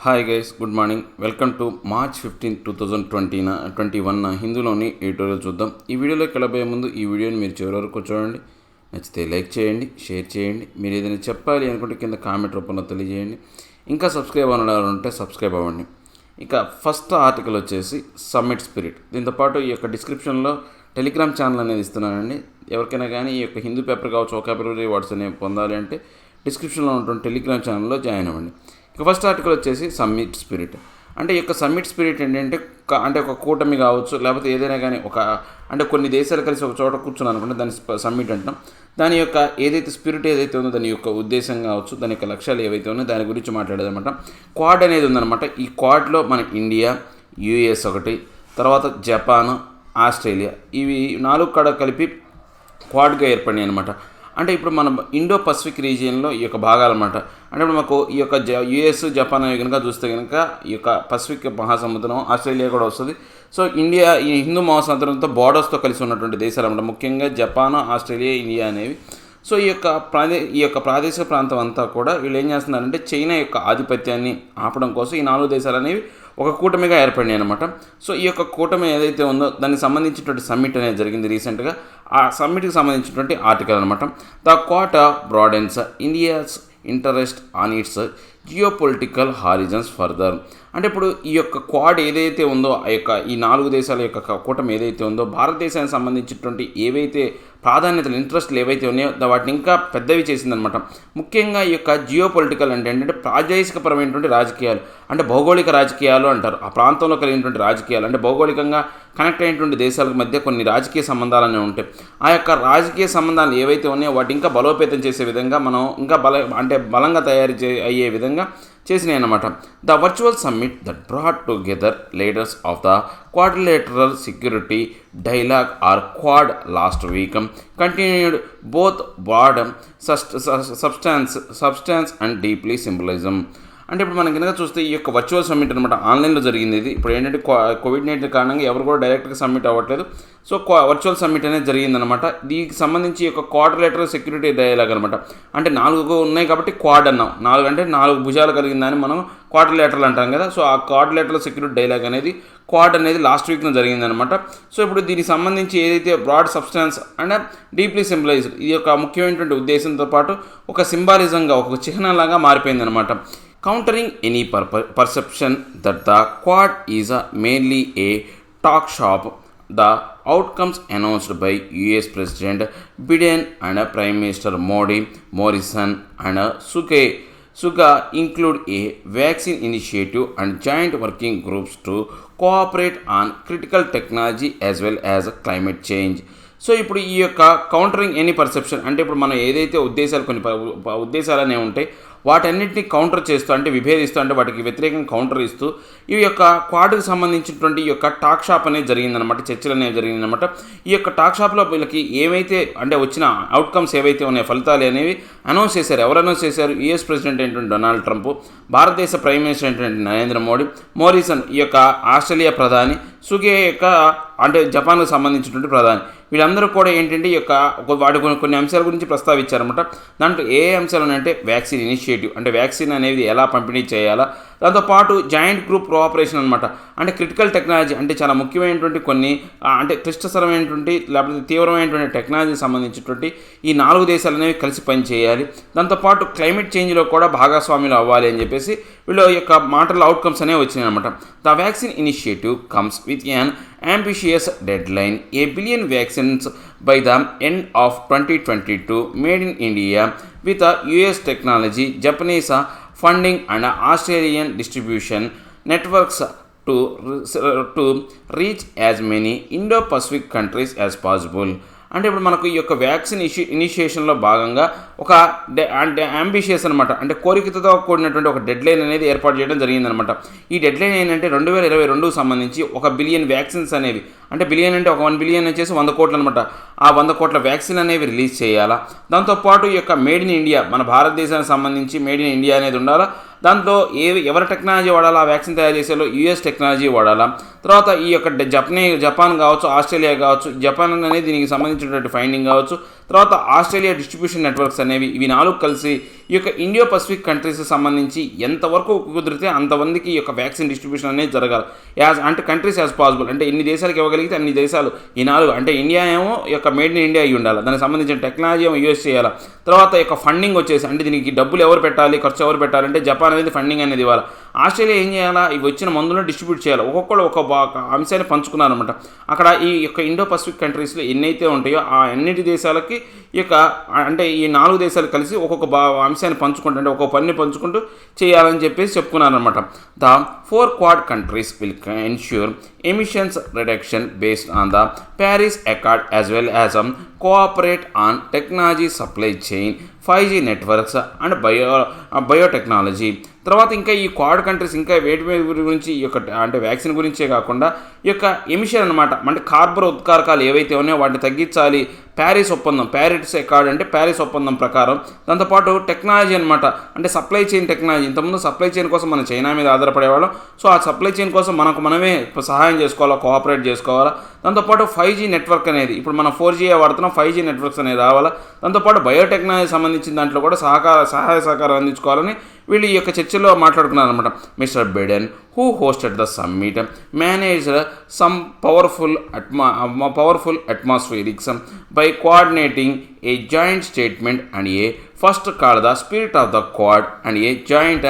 Hi guys, good morning. Welcome to March 15, 2021 హిందూలోని editorial చూద్దాం. ఈ వీడియోలోకి వెళ్ళబోయే ముందు ఈ వీడియోని మీరు చివరి వరకు చూడండి. నచ్చితే లైక్ చేయండి, షేర్ చేయండి. మీరు ఏదైనా చెప్పాలి అనుకుంటే కింద కామెంట్ రూపంలో తెలియజేయండి. ఇంకా సబ్స్క్రైబ్ అవ్వాలంటే సబ్స్క్రైబ్ అవ్వండి. ఇక ఫస్ట్ ఆర్టికల్ వచ్చేసి సమ్మిట్ స్పిరిట్. దీంతోపాటు ఈ యొక్క డిస్క్రిప్షన్లో టెలిగ్రామ్ ఛానల్ అనేది ఇస్తున్నానండి. ఎవరికైనా కానీ ఈ యొక్క హిందూ పేపర్ కావచ్చు, వొకాబులరీ వర్డ్స్ అనేవి పొందాలి అంటే డిస్క్రిప్షన్లో ఉంటుంది టెలిగ్రామ్ ఛానల్లో జాయిన్ అవ్వండి. ఇక ఫస్ట్ ఆర్టికల్ వచ్చేసి సమ్మిట్ స్పిరిట్. అంటే ఈ యొక్క సమ్మిట్ స్పిరిట్ ఏంటంటే ఒక కూటమి కావచ్చు, లేకపోతే ఏదైనా కానీ అంటే కొన్ని దేశాలు కలిసి ఒక చోట కూర్చున్నాను అనుకుంటే దాన్ని సమ్మిట్ అంటాం. దాని యొక్క ఏదైతే స్పిరిట్ ఏదైతే ఉందో దాని యొక్క ఉద్దేశం కావచ్చు, దాని యొక్క లక్ష్యాలు ఏవైతే ఉన్నాయో దాని గురించి మాట్లాడేదన్నమాట. క్వాడ్ అనేది ఉందన్నమాట. ఈ క్వాడ్లో మన ఇండియా, యూఎస్ ఒకటి, తర్వాత జపాన్, ఆస్ట్రేలియా, ఇవి 4 కూడా కలిపి క్వాడ్గా ఏర్పడినాయి అనమాట. అంటే ఇప్పుడు మనం ఇండో పసిఫిక్ రీజియన్లో ఈ యొక్క భాగాలు అనమాట. అంటే ఇప్పుడు మాకు ఈ యొక్క యుఎస్, జపాన్ అవి కనుక చూస్తే కనుక ఈ యొక్క పసిఫిక్ మహాసముద్రం, ఆస్ట్రేలియా కూడా వస్తుంది. సో ఇండియా ఈ హిందూ మహాసముద్రంతో బార్డర్స్తో కలిసి ఉన్నటువంటి దేశాలు అనమాట. ముఖ్యంగా జపాన్, ఆస్ట్రేలియా, ఇండియా అనేవి. సో ఈ యొక్క ప్రాదేశిక ప్రాంతం అంతా కూడా వీళ్ళు ఏం చేస్తున్నారంటే చైనా యొక్క ఆధిపత్యాన్ని ఆపడం కోసం ఈ 4 దేశాలు అనేవి ఒక కూటమిగా ఏర్పడినాయి అనమాట. సో ఈ యొక్క కూటమి ఏదైతే ఉందో దానికి సంబంధించినటువంటి సమ్మిట్ అనేది జరిగింది రీసెంట్గా. ఆ సమ్మిట్కి సంబంధించినటువంటి ఆర్టికల్ అనమాట. The Quad broadens India's interest on its geopolitical horizons further. అంటే ఇప్పుడు ఈ యొక్క క్వాడ్ ఏదైతే ఉందో ఈ 4 దేశాల యొక్క కూటమి ఏదైతే ఉందో భారతదేశానికి సంబంధించినటువంటి ఏవైతే ప్రాధాన్యతలు, ఇంట్రెస్ట్లు ఏవైతే ఉన్నాయో వాటిని ఇంకా పెద్దవి చేసిందనమాట. ముఖ్యంగా ఈ యొక్క జియోపొలిటికల్ అంటే ఏంటంటే ప్రాదేశికపరమైనటువంటి రాజకీయాలు, అంటే భౌగోళిక రాజకీయాలు అంటారు. ఆ ప్రాంతంలో కలిగినటువంటి రాజకీయాలు అంటే భౌగోళికంగా కనెక్ట్ అయినటువంటి దేశాల మధ్య కొన్ని రాజకీయ సంబంధాలు అనేవి ఉంటాయి. ఆ యొక్క రాజకీయ సంబంధాలు ఏవైతే ఉన్నాయో వాటి ఇంకా బలోపేతం చేసే విధంగా మనం ఇంకా బలంగా అయ్యే విధంగా చేసినాయి అన్నమాట. The virtual summit that brought together leaders of the quadrilateral security dialogue or quad last week continued both broad substance and deeply symbolism. అంటే ఇప్పుడు మనం కనుక చూస్తే ఈ యొక్క వర్చువల్ సమ్మిట్ అనమాట ఆన్లైన్లో జరిగింది. ఇది ఇప్పుడు ఏంటంటే కోవిడ్-19 కారణంగా ఎవరు కూడా డైరెక్ట్గా సమ్మిట్ అవ్వట్లేదు. సో వర్చువల్ సమ్మిట్ అనేది జరిగిందనమాట. దీనికి సంబంధించి ఈ యొక్క క్వాడ్రిలేటరల్ సెక్యూరిటీ డైలాగ్ అనమాట. అంటే 4 ఉన్నాయి కాబట్టి క్వాడ్ అన్నాం. 4 అంటే 4 భుజాలు కలిగిందని మనం క్వాడ్రిలేటరల్ అంటాం కదా. సో ఆ క్వాడ్రిలేటరల్ సెక్యూరిటీ డైలాగ్ అనేది క్వాడ్ అనేది లాస్ట్ వీక్లో జరిగిందనమాట. సో ఇప్పుడు దీనికి సంబంధించి ఏదైతే broad substance and deeply symbolised, ఈ యొక్క ముఖ్యమైనటువంటి ఉద్దేశంతో పాటు ఒక సింబాలిజంగా, ఒక చిహ్నంలాగా మారిపోయిందనమాట. Countering any perception that the Quad is mainly a talk shop, the outcomes announced by US President Biden and Prime Minister Morrison and Suga include a vaccine initiative and joint working groups to cooperate on critical technology as well as climate change. So ఇప్పుడు ఈ యొక్క countering any perception అంటే ఇప్పుడు మనం ఏదైతే ఉద్దేశాలు, కొన్ని ఉద్దేశాలు అనేవి ఉంటాయి వాటన్నిటిని కౌంటర్ చేస్తూ, అంటే విభేదిస్తూ, అంటే వాటికి వ్యతిరేకంగా కౌంటర్ ఇస్తూ ఈ యొక్క క్వాడ్కి సంబంధించినటువంటి ఈ యొక్క టాక్ షాప్ అనేది జరిగిందనమాట. చర్చలు అనేవి జరిగిందనమాట. ఈ యొక్క టాక్ షాప్లో వీళ్ళకి ఏమైతే అంటే వచ్చిన అవుట్కమ్స్ ఏవైతే ఉన్నాయో, ఫలితాలు అనేవి అనౌన్స్ చేశారు. ఎవరు అనౌన్స్ చేశారు? యుఎస్ ప్రెసిడెంట్ అయినటువంటి డొనాల్డ్ ట్రంప్, భారతదేశ ప్రైమ్ మినిస్టర్ అయినటువంటి నరేంద్ర మోడీ, మోరిసన్ ఈ యొక్క ఆస్ట్రేలియా ప్రధాని, సుగే యొక్క అంటే జపాన్కు సంబంధించినటువంటి ప్రధాని, వీళ్ళందరూ కూడా ఏంటంటే ఈ యొక్క వాటి కొన్ని అంశాల గురించి ప్రస్తావించారన్నమాట. దాంట్లో ఏ అంశాలు ఉన్నాయంటే వ్యాక్సిన్ ఇనిషియేటివ్, అంటే వ్యాక్సిన్ అనేది ఎలా పంపిణీ చేయాలా, దాంతోపాటు జాయింట్ గ్రూప్ కోఆపరేషన్ అనమాట. అంటే క్రిటికల్ టెక్నాలజీ అంటే చాలా ముఖ్యమైనటువంటి కొన్ని అంటే క్లిష్టతరమైనటువంటి లేకపోతే తీవ్రమైనటువంటి టెక్నాలజీకి సంబంధించినటువంటి ఈ 4 దేశాలు అనేవి కలిసి పనిచేయాలి. దాంతోపాటు క్లైమేట్ చేంజ్లో కూడా భాగస్వామ్యులు అవ్వాలి అని చెప్పేసి వీళ్ళ యొక్క మాటల అవుట్కమ్స్ అనేవి వచ్చినాయి అనమాట. The vaccine initiative comes with an ambitious deadline, a billion vaccines by the end of 2022 made in India with US technology, Japanese funding and Australian distribution networks to reach as many Indo-Pacific countries as possible. అంటే ఇప్పుడు మనకు ఈ యొక్క vaccine ఇనిషియేషన్లో భాగంగా ఒక ambitious అనమాట, అంటే కోరికతో కూడినటువంటి ఒక డెడ్లైన్ అనేది ఏర్పాటు చేయడం జరిగిందనమాట. ఈ డెడ్లైన్ ఏంటంటే 2022కు సంబంధించి 1 బిలియన్ వ్యాక్సిన్స్ అనేవి, అంటే బిలియన్ అంటే 1 బిలియన్ వచ్చేసి 100 కోట్లు అనమాట. ఆ 100 కోట్ల వ్యాక్సిన్ అనేవి రిలీజ్ చేయాలా. దాంతోపాటు ఈ యొక్క మేడ్ ఇన్ ఇండియా, మన భారతదేశానికి సంబంధించి మేడ్ ఇన్ ఇండియా అనేది ఉండాలా. దాంట్లో ఎవరి టెక్నాలజీ వాడాలా, ఆ వ్యాక్సిన్ తయారు చేసేలో యూఎస్ టెక్నాలజీ వాడాలా. తర్వాత ఈ యొక్క జపాన్ కావచ్చు, ఆస్ట్రేలియా కావచ్చు, జపాన్ అనేది దీనికి సంబంధించినటువంటి ఫైండింగ్ కావచ్చు, తర్వాత ఆస్ట్రేలియా డిస్ట్రిబ్యూషన్ నెట్వర్క్స్ అనేవి, ఇవి 4 కలిసి ఈ యొక్క ఇండియో పసిఫిక్ కంట్రీస్కి సంబంధించి ఎంతవరకు కుదిరితే అంతమందికి ఈ యొక్క వ్యాక్సిన్ డిస్ట్రిబ్యూషన్ అనేది జరగాలి. అంటే కంట్రీస్ యాజ్ పాసిబుల్, అంటే ఇన్ని దేశాలకు ఇవ్వగలిగితే అన్ని దేశాలు, ఈ 4 అంటే ఇండియా ఏమో ఈ యొక్క మేడ్ ఇన్ ఇండియా అయి ఉండాలి, దానికి సంబంధించిన టెక్నాలజీ ఏమో యూస్ చేయాలి. తర్వాత యొక్క ఫండింగ్ వచ్చేసి అంటే దీనికి డబ్బులు ఎవరు పెట్టాలి, ఖర్చు ఎవరు పెట్టాలంటే జపాన్ అనేది ఫండింగ్ అనేది ఇవ్వాలి. ఆస్ట్రేలియా ఏం చేయాలా, ఇవి వచ్చిన మందులను డిస్ట్రిబ్యూట్ చేయాలి. ఒక్కొక్కరు ఒక అంశాన్ని పంచుకున్నారనమాట. అక్కడ ఈ యొక్క ఇండో పసిఫిక్ కంట్రీస్లో ఎన్నైతే ఉంటాయో ఆ అన్నిటి దేశాలకి ఈ యొక్క అంటే ఈ 4 దేశాలు కలిసి ఒక్కొక్క అంశాన్ని పంచుకుంటూ, అంటే ఒక్కొక్క పనిని పంచుకుంటూ చేయాలని చెప్పేసి చెప్పుకున్నారనమాట. The 4 Quad countries will ensure emissions reduction based on the Paris Accord as well as cooperate on technology supply chain, 5G networks and biotechnology. తర్వాత ఇంకా ఈ క్వాడ్ కంట్రీస్ ఇంకా వేటి గురించి ఈ యొక్క అంటే వ్యాక్సిన్ గురించే కాకుండా ఈ యొక్క ఎమిషన్ అనమాట, అంటే కార్బన్ ఉత్కారకాలు ఏవైతే ఉన్నాయో వాటిని తగ్గించాలి. ప్యారిస్ అకార్డ్ అంటే ప్యారిస్ ఒప్పందం ప్రకారం. దాంతోపాటు టెక్నాలజీ అనమాట, అంటే సప్లై చైన్ టెక్నాలజీ. ఇంతకుముందు సప్లై చైన్ కోసం మనం చైనా మీద ఆధారపడేవాళ్ళం. సో ఆ సప్లై చైన్ కోసం మనమే సహాయం చేసుకోవాలా, కోఆపరేట్ చేసుకోవాలా. దాంతోపాటు 5G నెట్వర్క్ అనేది, ఇప్పుడు మనం 4G వాడుతున్నాం, 5G నెట్వర్క్స్ అనేది రావాలా. దాంతోపాటు బయోటెక్నాలజీ సంబంధించిన దాంట్లో కూడా సహాయ సహకారం అందించుకోవాలని వీళ్ళు ఈ యొక్క చర్చలో మాట్లాడుకున్నారనమాట. Mister Biden who hosted the summit managed some powerful atmospherics by coordinating a joint statement and a first called the spirit of the Quad and a joint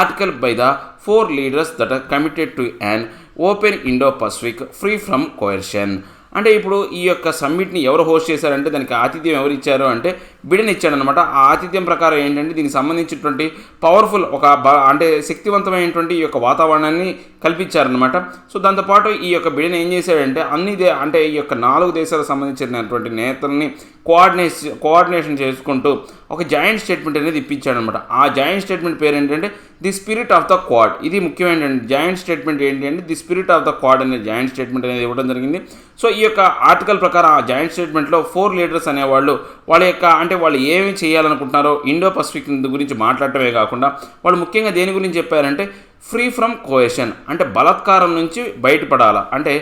article by the 4 leaders that are committed to an open Indo-Pacific free from coercion. అంటే ఇప్పుడు ఈ యొక్క సమ్మిట్ని ఎవరు host చేశారంటే దానికి ఆతిథ్యం ఎవరు ఇచ్చారు అంటే బిడెన్ ఇచ్చాడనమాట. ఆ ఆతిథ్యం ప్రకారం ఏంటంటే దీనికి సంబంధించినటువంటి పవర్ఫుల్ అంటే శక్తివంతమైనటువంటి ఈ యొక్క వాతావరణాన్ని కల్పించారనమాట. సో దాంతోపాటు ఈ యొక్క బిడెన్ ఏం చేశాడంటే అంటే ఈ యొక్క 4 దేశాలకు సంబంధించినటువంటి నేతల్ని కోఆర్డినేషన్ చేసుకుంటూ ఒక జాయింట్ స్టేట్మెంట్ అనేది ఇప్పించాడనమాట. ఆ జాయింట్ స్టేట్మెంట్ పేరు ఏంటంటే the spirit of the quad. ఇది ముఖ్యమైన జాయింట్ స్టేట్మెంట్ ఏంటి అంటే the spirit of the quad అనే జాయింట్ స్టేట్మెంట్ అనేది ఇవ్వడం జరిగింది. సో ఈ యొక్క ఆర్టికల్ ప్రకారం ఆ జాయింట్ స్టేట్మెంట్లో 4 లీడర్స్ అనేవాళ్ళు వాళ్ళు ఏమి చేయాలనుకుంటున్నారో ఇండో పసిఫిక్ గురించి మాట్లాడటమే కాకుండా వాళ్ళు ముఖ్యంగా దేని గురించి చెప్పారంటే ఫ్రీ ఫ్రమ్ కోయషన్, అంటే బలాత్కారం నుంచి బయటపడాలా, అంటే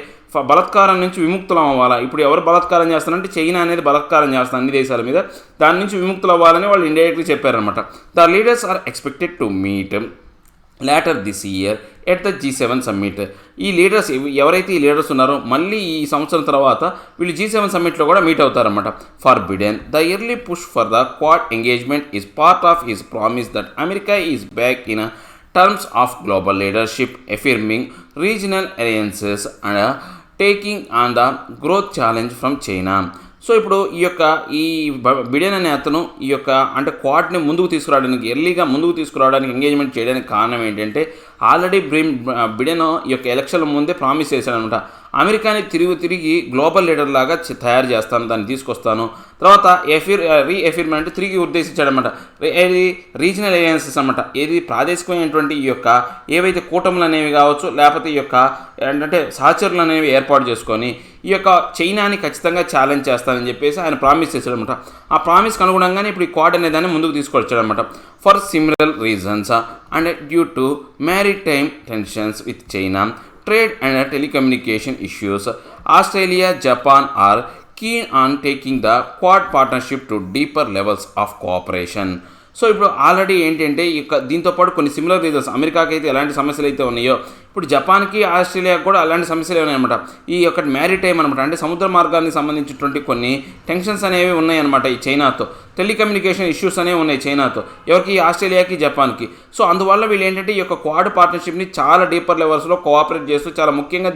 బలాత్కారం నుంచి విముక్తులం అవ్వాలా. ఇప్పుడు ఎవరు బలాత్కారం చేస్తారంటే చైనా అనేది బలాత్కారం చేస్తారు అన్ని దేశాల మీద, దాని నుంచి విముక్తులు అవ్వాలని వాళ్ళు ఇండైరెక్ట్గా చెప్పారనమాట. The leaders are expected to meet later this year at the G7 summit. ఈ లీడర్స్ ఎవరైతే ఈ లీడర్స్ ఉన్నారో మళ్ళీ ఈ సంవత్సరం తర్వాత వీళ్ళు G7 సమ్మిట్లో కూడా మీట్ అవుతారన్నమాట. For Biden the early push for the Quad engagement is part of his promise that America is back in terms of global leadership, affirming regional alliances and taking on the growth challenge from China. So ఇప్పుడు ఈ Biden అనే అతను ఈ యొక్క అంటే క్వాడ్ని ఎర్లీగా ముందుకు తీసుకురావడానికి ఎంగేజ్మెంట్ చేయడానికి కారణం ఏంటంటే ఆల్రెడీ బిడెన్ ఈ యొక్క ఎలక్షన్ల ముందే ప్రామిస్ చేశాడనమాట. అమెరికాని తిరిగి గ్లోబల్ లీడర్ లాగా తయారు చేస్తాను, దాన్ని తీసుకొస్తాను. తర్వాత రీఎఫిర్మెంట్ తిరిగి ఉద్దేశించాడనమాట. రీజనల్ అలయన్సెస్ అనమాట, ఏది ప్రాదేశికమైనటువంటి ఈ యొక్క ఏవైతే కూటములు అనేవి కావచ్చు, లేకపోతే ఈ యొక్క అంటే సహచరులు అనేవి ఏర్పాటు చేసుకొని ఈ యొక్క చైనాని ఖచ్చితంగా ఛాలెంజ్ చేస్తానని చెప్పేసి ఆయన ప్రామిస్ చేశాడనమాట. ఆ ప్రామిస్కి అనుగుణంగానే ఇప్పుడు ఈ క్వాడ్ అనే దాన్ని ముందుకు తీసుకొచ్చాడనమాట. For similar reasons and due to maritime tensions with China, trade and telecommunication issues, Australia, Japan are keen on taking the Quad partnership to deeper levels of cooperation. So ఇప్పుడు ఆల్రెడీ ఏంటంటే దీంతో పాటు కొన్ని similar reasons, అమెరికాకి అయితే ఎలాంటి సమస్యలు అయితే ఉన్నాయో ఇప్పుడు జపాన్కి ఆస్ట్రేలియాకి కూడా అలాంటి సమస్యలు ఉన్నాయన్నమాట. ఈ యొక్క మ్యారిటైమ్ అనమాట, అంటే సముద్ర మార్గానికి సంబంధించినటువంటి కొన్ని టెన్షన్స్ అనేవి ఉన్నాయన్నమాట ఈ చైనాతో. టెలికమ్యూనికేషన్ ఇష్యూస్ అనేవి ఉన్నాయి చైనాతో, ఎవరికి ఆస్ట్రేలియాకి జపాన్కి. సో అందువల్ల వీళ్ళు ఏంటంటే ఈ యొక్క క్వాడ్ పార్ట్నర్షిప్ని చాలా డీపర్ లెవెల్స్లో కోఆపరేట్ చేస్తూ చాలా ముఖ్యంగా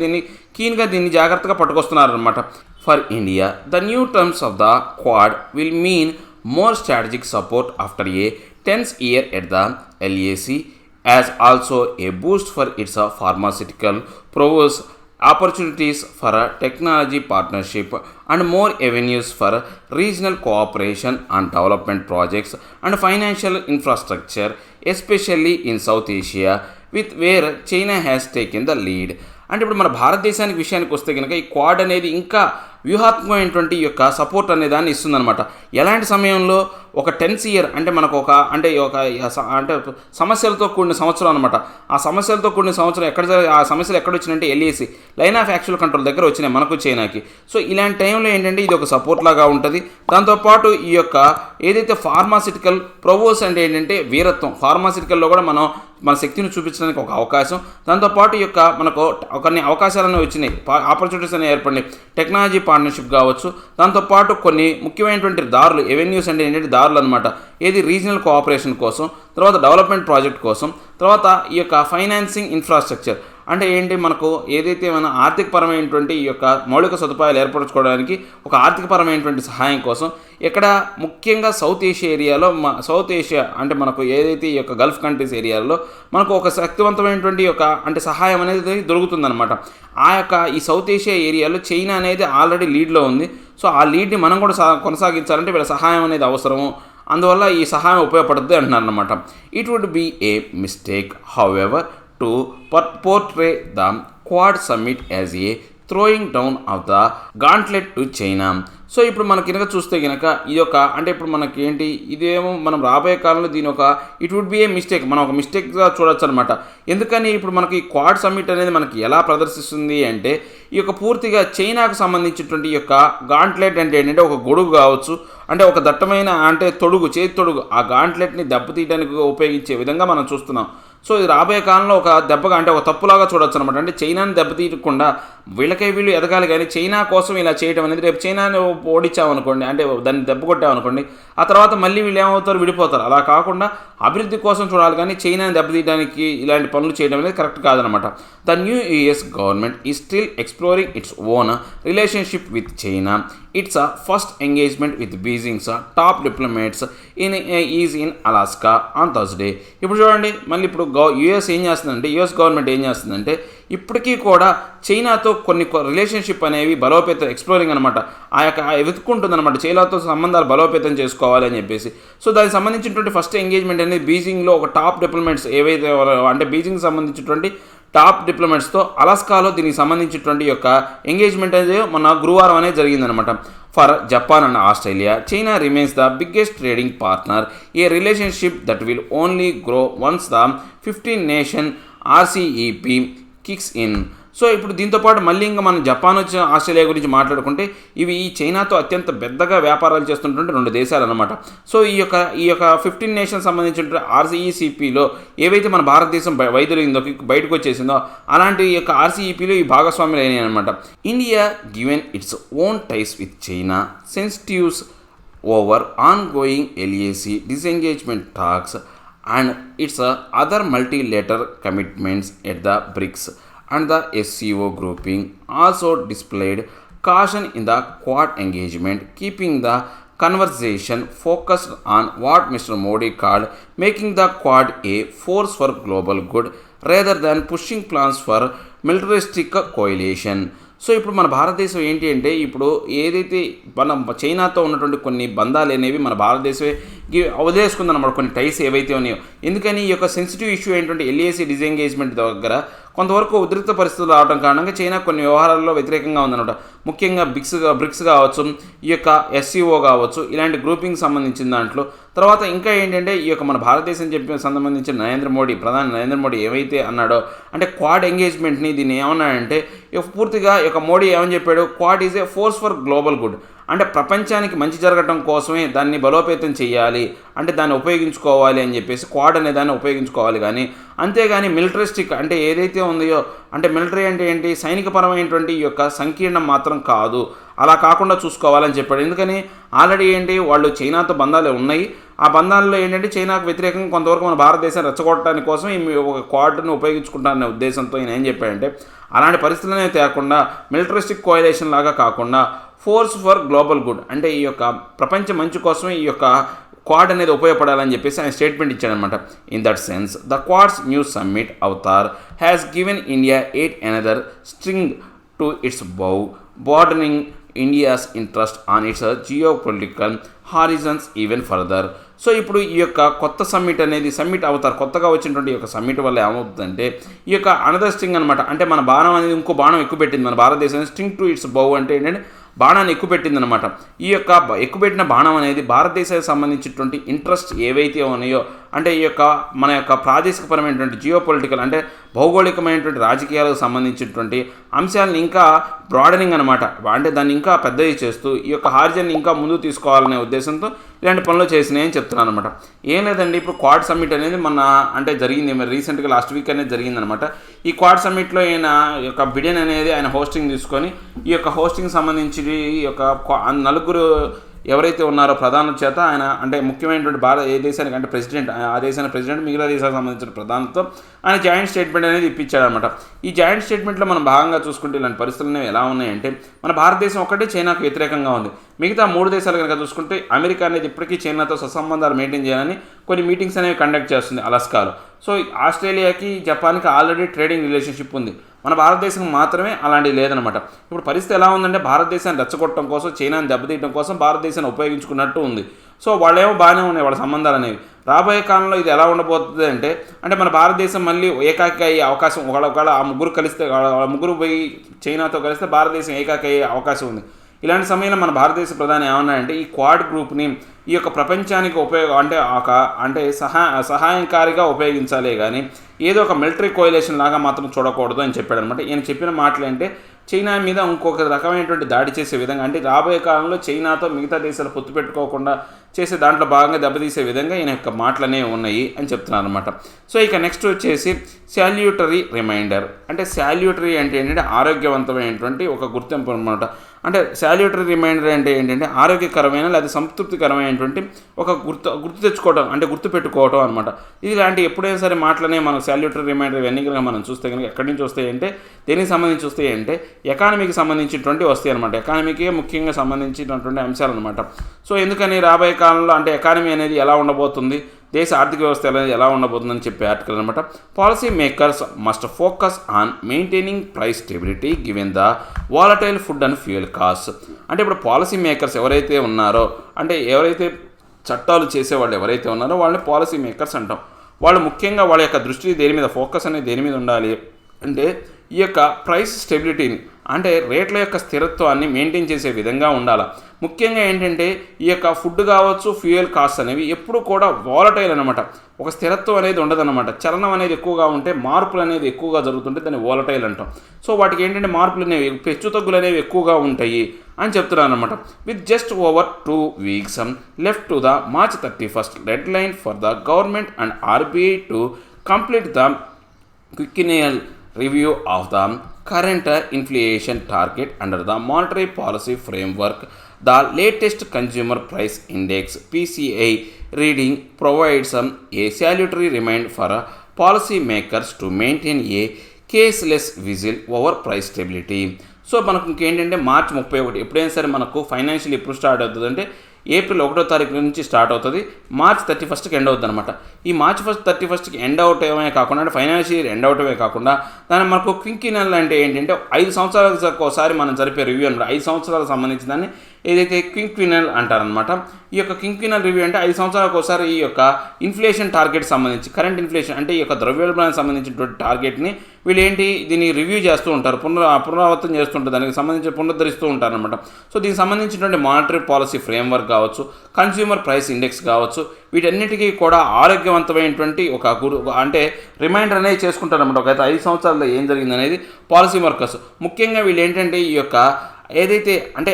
దీన్ని జాగ్రత్తగా పట్టుకొస్తున్నారనమాట. For India the new terms of the Quad will mean more strategic support after a tense year at the LAC, as also a boost for its pharmaceutical prowess, opportunities for a technology partnership and more avenues for regional cooperation on development projects and financial infrastructure, especially in South Asia, where China has taken the lead. అంటే ఇప్పుడు మన భారతదేశానికి విషయానికి వస్తే కనుక ఈ quad అనేది ఇంకా వ్యూహాత్మకమైనటువంటి ఈ యొక్క సపోర్ట్ అనే దాన్ని ఇస్తుందన్నమాట. ఎలాంటి సమయంలో ఒక 10th ఇయర్ అంటే మనకు అంటే సమస్యలతో కూడిన సంవత్సరం అనమాట. ఆ సమస్యలతో కూడిన సంవత్సరం ఆ సమస్యలు ఎక్కడ వచ్చినాయంటే LAC line of actual control దగ్గర వచ్చినాయి మనకు చైనాకి. సో ఇలాంటి టైంలో ఏంటంటే ఇది ఒక సపోర్ట్ లాగా ఉంటుంది. దాంతోపాటు ఈ యొక్క ఏదైతే ఫార్మాసిటికల్ ప్రొవోస్ అంటే ఏంటంటే వీరత్వం, ఫార్మాసిటికల్లో కూడా మన శక్తిని చూపించడానికి ఒక అవకాశం. దాంతోపాటు ఈ యొక్క మనకు కొన్ని అవకాశాలన్నీ వచ్చినాయి, ఆపర్చునిటీస్ అనేవి ఏర్పడినాయి. టెక్నాలజీ పార్ట్నర్షిప్ కావచ్చు, దాంతోపాటు కొన్ని ముఖ్యమైనటువంటి దారులు, ఎవెన్యూస్ అంటే ఏంటంటే దారులు అనమాట, ఏది రీజనల్ కోఆపరేషన్ కోసం, తర్వాత డెవలప్మెంట్ ప్రాజెక్ట్ కోసం, తర్వాత ఈ యొక్క ఫైనాన్సింగ్ ఇన్ఫ్రాస్ట్రక్చర్ అంటే ఏంటి, మనకు ఏదైతే మన ఆర్థికపరమైనటువంటి ఈ యొక్క మౌలిక సదుపాయాలు ఏర్పరచుకోవడానికి ఒక ఆర్థికపరమైనటువంటి సహాయం కోసం ఇక్కడ ముఖ్యంగా సౌత్ ఏషియా అంటే మనకు ఏదైతే ఈ యొక్క గల్ఫ్ కంట్రీస్ ఏరియాలో మనకు ఒక శక్తివంతమైనటువంటి అంటే సహాయం అనేది దొరుకుతుందన్నమాట. ఈ సౌత్ ఏషియా ఏరియాలో చైనా అనేది ఆల్రెడీ లీడ్లో ఉంది. సో ఆ లీడ్ని మనం కూడా కొనసాగించాలంటే వీళ్ళ సహాయం అనేది అవసరము. అందువల్ల ఈ సహాయం ఉపయోగపడుతుంది అంటున్నారు అన్నమాట. It would be a mistake however to portray the Quad Summit as a throwing down of the gauntlet to China. So ఇప్పుడు మనకి కనుక చూస్తే కనుక ఇది అంటే ఇప్పుడు మనకి ఏంటి, ఇదేమో మనం రాబోయే కాలంలో దీని it would be a mistake, మనం ఒక మిస్టేక్గా చూడొచ్చు అనమాట. ఎందుకని ఇప్పుడు మనకి క్వాడ్ సమ్మిట్ అనేది మనకి ఎలా ప్రదర్శిస్తుంది అంటే ఈ యొక్క పూర్తిగా చైనాకు సంబంధించినటువంటి ఈ యొక్క గాంట్లెట్ అంటే ఏంటంటే ఒక గొడుగు కావచ్చు, అంటే ఒక దట్టమైన అంటే చేతి తొడుగు, ఆ గాంట్లెట్ని దెబ్బతీయడానికి ఉపయోగించే విధంగా మనం చూస్తున్నాం. సో ఇది రాబోయే కాలంలో ఒక దెబ్బగా అంటే ఒక తప్పులాగా చూడొచ్చు అనమాట. అంటే చైనాని దెబ్బతీయకుండా వీళ్ళు ఎదగాలి, కానీ చైనా కోసం ఇలా చేయడం అనేది, రేపు చైనాని ఓడించామనుకోండి, అంటే దాన్ని దెబ్బ కొట్టామనుకోండి, ఆ తర్వాత మళ్ళీ వీళ్ళు ఏమవుతారు, విడిపోతారు. అలా కాకుండా అభివృద్ధి కోసం చూడాలి, కానీ చైనాని దెబ్బతీయడానికి ఇలాంటి పనులు చేయడం అనేది కరెక్ట్ కాదనమాట. The new US government is still exploring its own relationship with China. Its first engagement with Beijing's top diplomats in Alaska on Thursday. ఇప్పుడు చూడండి, మళ్ళీ ఇప్పుడు US గవర్నమెంట్ ఏం చేస్తుందంటే ఇప్పటికీ కూడా చైనాతో కొన్ని రిలేషన్షిప్ అనేవి ఎక్స్ప్లోరింగ్ అనమాట, వెతుక్కుంటుంది అనమాట, చైనాతో సంబంధాలు బలోపేతం చేసుకోవాలి అని చెప్పేసి. సో దానికి సంబంధించినటువంటి ఫస్ట్ ఎంగేజ్మెంట్ అనేది బీజింగ్లో ఒక టాప్ డిప్లొమేట్స్ ఏవైతే అంటే బీజింగ్కి సంబంధించినటువంటి టాప్ డిప్లొమేట్స్తో అలాస్కాలో దీనికి సంబంధించినటువంటి యొక్క ఎంగేజ్మెంట్ అనేది మన గురువారం అనేది జరిగిందనమాట. For Japan and Australia, China remains the biggest trading partner, A relationship that will only grow once the 15-nation RCEP kicks in. So ఇప్పుడు దీంతోపాటు మళ్ళీ ఇంకా మనం జపాన్ వచ్చిన ఆస్ట్రేలియా గురించి మాట్లాడుకుంటే ఇవి ఈ చైనాతో అత్యంత పెద్దగా వ్యాపారాలు చేస్తున్నటువంటి 2 దేశాలు అనమాట. సో ఈ యొక్క 15 నేషన్స్ సంబంధించిన RCEPలో ఏవైతే మన భారతదేశం బయటకు వచ్చేసిందో అలాంటి ఈ యొక్క RCEPలో ఈ భాగస్వాములు అయినాయి అనమాట. India given its own ties with China sensitives over ongoing LAC disengagement talks and its other multilateral commitments at the BRICS and the SCO grouping also displayed caution in the Quad engagement, keeping the conversation focused on what Mr. Modi called making the Quad a force for global good rather than pushing plans for militaristic coalition. So ఇప్పుడు మన భారతదేశం ఏంటి అంటే ఇప్పుడు ఏదైతే మన చైనాతో ఉన్నటువంటి కొన్ని బంధాలు అనేవి మన భారతదేశమే వదిలేసుకుందన్నమాట, కొన్ని టైస్ ఏవైతే ఉన్నాయో. ఎందుకని ఈ యొక్క సెన్సిటివ్ ఇష్యూ ఏంటంటే LAC డిసెంగేజ్మెంట్ దగ్గర కొంతవరకు ఉద్రిక్త పరిస్థితులు రావడం కారణంగా చైనా కొన్ని వ్యవహారాల్లో వ్యతిరేకంగా ఉందన్నమాట. ముఖ్యంగా బ్రిక్స్ కావచ్చు, ఈ యొక్క SCO కావచ్చు, ఇలాంటి గ్రూపింగ్ సంబంధించిన దాంట్లో. తర్వాత ఇంకా ఏంటంటే ఈ యొక్క మన భారతదేశం సంబంధించిన ప్రధాని నరేంద్ర మోడీ ఏమైతే అన్నాడో అంటే క్వాడ్ ఎంగేజ్మెంట్ని దీన్ని ఏమన్నాడంటే పూర్తిగా ఈ యొక్క మోడీ ఏమని చెప్పాడు, quad is a force for global good, అంటే ప్రపంచానికి మంచి జరగటం కోసమే దాన్ని బలోపేతం చేయాలి, అంటే దాన్ని ఉపయోగించుకోవాలి అని చెప్పేసి క్వాడ్ అనే దాన్ని ఉపయోగించుకోవాలి. కానీ అంతేగాని మిలిటరిస్టిక్ అంటే ఏదైతే ఉందో అంటే మిలిటరీ అంటే ఏంటి, సైనికపరమైనటువంటి ఈ యొక్క సంకీర్ణం మాత్రం కాదు, అలా కాకుండా చూసుకోవాలని చెప్పాడు. ఎందుకని ఆల్రెడీ వాళ్ళు చైనాతో బంధాలు ఉన్నాయి, ఆ బంధాల్లో ఏంటంటే చైనాకు వ్యతిరేకంగా కొంతవరకు మన భారతదేశాన్ని రెచ్చగొట్టడానికి కోసం ఈ ఒక క్వాడ్ని ఉపయోగించుకుంటారనే ఉద్దేశంతో ఈయన ఏం చెప్పాడంటే అలాంటి పరిస్థితులనే తేకుండా మిలిటరిస్టిక్ కోయలేషన్ లాగా కాకుండా ఫోర్స్ ఫర్ గ్లోబల్ గుడ్, అంటే ఈ యొక్క ప్రపంచ మంచి కోసమే ఈ యొక్క క్వాడ్ అనేది ఉపయోగపడాలని చెప్పేసి ఆయన స్టేట్మెంట్ ఇచ్చాడనమాట. In that sense the Quad's new summit avatar has given India added another string to its bow, broadening India's interest on its geopolitical horizons even further. So ఇప్పుడు ఈ యొక్క కొత్త సమ్మిట్ అవుతారు. కొత్తగా వచ్చినటువంటి ఈ యొక్క సమ్మిట్ వల్ల ఏమవుతుందంటే ఈ యొక్క అనదర్ స్ట్రింగ్ అనమాట, అంటే మన బాణం అనేది ఇంకో బాణం ఎక్కువ పెట్టింది మన భారతదేశం. స్ట్రింగ్ టు ఇట్స్ బౌ అంటే ఏంటంటే బాణాన్ని ఎక్కువ పెట్టిందనమాట. ఈ యొక్క ఎక్కువపెట్టిన బాణం అనేది భారతదేశానికి సంబంధించినటువంటి ఇంట్రెస్ట్ ఏవైతే ఉన్నాయో, అంటే ఈ యొక్క మన యొక్క ప్రాదేశికపరమైనటువంటి జియోపొలిటికల్ అంటే భౌగోళికమైనటువంటి రాజకీయాలకు సంబంధించినటువంటి అంశాలను ఇంకా బ్రాడనింగ్ అనమాట, అంటే దాన్ని ఇంకా పెద్దది చేస్తూ ఈ యొక్క హార్జన్ని ఇంకా ముందుకు తీసుకోవాలనే ఉద్దేశంతో ఇలాంటి పనులు చేసినాయని చెప్తున్నాను అనమాట. ఏం లేదండి, ఇప్పుడు క్వాడ్ సమ్మిట్ అనేది అంటే జరిగింది, మరి రీసెంట్గా లాస్ట్ వీక్ అనేది జరిగిందనమాట. ఈ క్వాడ్ సమ్మిట్లో యొక్క బిడెన్ అనేది ఆయన హోస్టింగ్ తీసుకొని ఈ యొక్క హోస్టింగ్ సంబంధించి ఈ యొక్క నలుగురు ఎవరైతే ఉన్నారో ప్రధానుల చేత ఆయన అంటే ముఖ్యమైనటువంటి ఏ దేశానికి అంటే ప్రెసిడెంట్, ఆ దేశానికి ప్రెసిడెంట్, మిగతా దేశాలకు సంబంధించిన ప్రధానితో ఆయన జాయింట్ స్టేట్మెంట్ అనేది ఇప్పించాడనమాట. ఈ జాయింట్ స్టేట్మెంట్లో మనం భాగంగా చూసుకుంటే ఇలాంటి పరిస్థితులు ఎలా ఉన్నాయంటే మన భారతదేశం ఒకటే చైనాకు వ్యతిరేకంగా ఉంది. మిగతా 3 దేశాలు కనుక చూసుకుంటే అమెరికా అనేది ఇప్పటికీ చైనాతో సత్సంబంధాలు మెయింటైన్ చేయాలని కొన్ని మీటింగ్స్ అనేవి కండక్ట్ చేస్తుంది అలాస్కాలో. సో ఆస్ట్రేలియాకి, జపాన్కి ఆల్రెడీ ట్రేడింగ్ రిలేషన్షిప్ ఉంది. మన భారతదేశం మాత్రమే అలాంటిది లేదనమాట. ఇప్పుడు పరిస్థితి ఎలా ఉందంటే భారతదేశాన్ని రెచ్చగొట్టడం కోసం, చైనాని దెబ్బతీయడం కోసం భారతదేశాన్ని ఉపయోగించుకున్నట్టు ఉంది. సో వాళ్ళేమో బాగానే ఉన్నాయి వాళ్ళ సంబంధాలు అనేవి. రాబోయే కాలంలో ఇది ఎలా ఉండబోతుంది అంటే మన భారతదేశం మళ్ళీ ఏకాకి అయ్యే అవకాశం, ఒకవేళ ఆ ముగ్గురు పోయి చైనాతో కలిస్తే భారతదేశం ఏకాకి అయ్యే అవకాశం ఉంది. ఇలాంటి సమయంలో మన భారతదేశ ప్రధాని ఏమన్నారంటే ఈ క్వాడ్ గ్రూప్ని ఈ యొక్క ప్రపంచానికి అంటే సహాయకారిగా ఉపయోగించాలే కానీ ఏదో ఒక మిలిటరీ కోయలేషన్ లాగా మాత్రం చూడకూడదు అని చెప్పాడు అనమాట. ఈయన చెప్పిన మాటలు అంటే చైనా మీద ఇంకొక రకమైనటువంటి దాడి చేసే విధంగా, అంటే రాబోయే కాలంలో చైనాతో మిగతా దేశాలు పొత్తు పెట్టుకోకుండా చేసే దాంట్లో భాగంగా దెబ్బతీసే విధంగా ఈయన యొక్క మాటలనే ఉన్నాయి అని చెప్తున్నారు అనమాట. సో ఇక నెక్స్ట్ వచ్చేసి శాల్యూటరీ రిమైండర్. అంటే శాల్యూటరీ అంటే ఏంటంటే ఆరోగ్యవంతమైనటువంటి ఒక గుర్తింపు అనమాట. అంటే శాల్యూటరీ రిమైండర్ అంటే ఏంటంటే ఆరోగ్యకరమైన లేదా సంతృప్తికరమైనటువంటి ఒక గుర్తు తెచ్చుకోవడం, అంటే గుర్తు పెట్టుకోవడం అనమాట. ఇలాంటి ఎప్పుడైనా సరే మాటలనే మనం శాల్యూటరీ రిమైండర్ ఇవన్నీ కనుక మనం చూస్తే కనుక ఎక్కడి నుంచి వస్తాయంటే దేనికి సంబంధించి వస్తాయంటే ఎకానమీకి సంబంధించినటువంటి వస్తాయి అనమాట. ఎకానమీకే ముఖ్యంగా సంబంధించినటువంటి అంశాలు అనమాట. సో ఎందుకని రాబోయే కాలంలో అంటే ఎకానమీ అనేది ఎలా ఉండబోతుంది, దేశ ఆర్థిక వ్యవస్థ అనేది ఎలా ఉండబోతుందని చెప్పే ఆర్టికల్ అనమాట. Policy makers must focus on maintaining price stability given the volatile food and fuel cost. అంటే ఇప్పుడు పాలసీ మేకర్స్ ఎవరైతే ఉన్నారో, అంటే ఎవరైతే చట్టాలు చేసేవాళ్ళు ఎవరైతే ఉన్నారో వాళ్ళని పాలసీ మేకర్స్ అంటాం. వాళ్ళు ముఖ్యంగా వాళ్ళ యొక్క దృష్టి దేని మీద, ఫోకస్ అనేది దేని మీద ఉండాలి అంటే ఈ యొక్క ప్రైస్ స్టెబిలిటీని, అంటే రేట్ల యొక్క స్థిరత్వాన్ని మెయింటైన్ చేసే విధంగా ఉండాలి. ముఖ్యంగా ఏంటంటే ఈ యొక్క ఫుడ్ కావచ్చు, ఫ్యూయల్ కాస్ట్ అనేవి ఎప్పుడు కూడా వాలటైల్ అనమాట. ఒక స్థిరత్వం అనేది ఉండదన్నమాట. చలనం అనేది ఎక్కువగా ఉంటే, మార్పులు అనేది ఎక్కువగా జరుగుతుంటే దాన్ని వాలటైల్ అంటాం. సో వాటికి ఏంటంటే మార్పులు అనేవి, హెచ్చుతగ్గులు అనేవి ఎక్కువగా ఉంటాయి అని చెప్తున్నాను అనమాట. With just over 2 weeks left to the March 31st dead line for the government and RBI to complete the quinquennial review of the current inflation target under the monetary policy framework, the latest consumer price index PCI reading provides a salutary reminder for policy makers to maintain a caseless vigil over price stability. So మనకు ఇంకేంటంటే March 31 ఎప్పుడైనా సరే మనకు financial ఎప్పుడు start అవుతుంది అంటే April 1వ తారీఖు నుంచి స్టార్ట్ అవుతుంది, March 31st ఎండ్ అవుతుంది అనమాట. ఈ March 31st ఎండ్ అవటమే కాకుండా, అంటే ఫైనాన్షియల్ ఎండ్ అవటమే కాకుండా దాన్ని మనకు క్వింకినల్ అంటే ఏంటంటే 5 సంవత్సరాలకు ఒకసారి మనం జరిపే రివ్యూ అనమాట. 5 సంవత్సరాలకు సంబంధించిన దాన్ని ఏదైతే క్వింక్వినల్ అంటారనమాట. ఈ యొక్క క్వింక్వినల్ రివ్యూ అంటే 5 సంవత్సరాలకు ఒకసారి ఈ యొక్క ఇన్ఫ్లేషన్ టార్గెట్ సంబంధించి, కరెంట్ ఇన్ఫ్లేషన్ అంటే ఈ యొక్క ద్రవ్యోల్బణానికి సంబంధించినటువంటి టార్గెట్ని వీళ్ళు దీన్ని రివ్యూ చేస్తూ ఉంటారు, పునరావృతం చేస్తుంటారు, దానికి సంబంధించి పునరుద్ధరిస్తూ ఉంటారు అనమాట. సో దీనికి సంబంధించినటువంటి మానిటరీ పాలసీ ఫ్రేమ్వర్క్ కావచ్చు, కన్స్యూమర్ ప్రైస్ ఇండెక్స్ కావచ్చు, వీటన్నిటికీ కూడా ఆరోగ్యవంతమైనటువంటి ఒక అంటే రిమైండర్ అనేది చేసుకుంటారు అనమాట. ఒక 5 సంవత్సరాల్లో ఏం జరిగింది అనేది పాలసీ వర్కర్స్ ముఖ్యంగా వీళ్ళు ఏంటంటే ఈ యొక్క ఏదైతే అంటే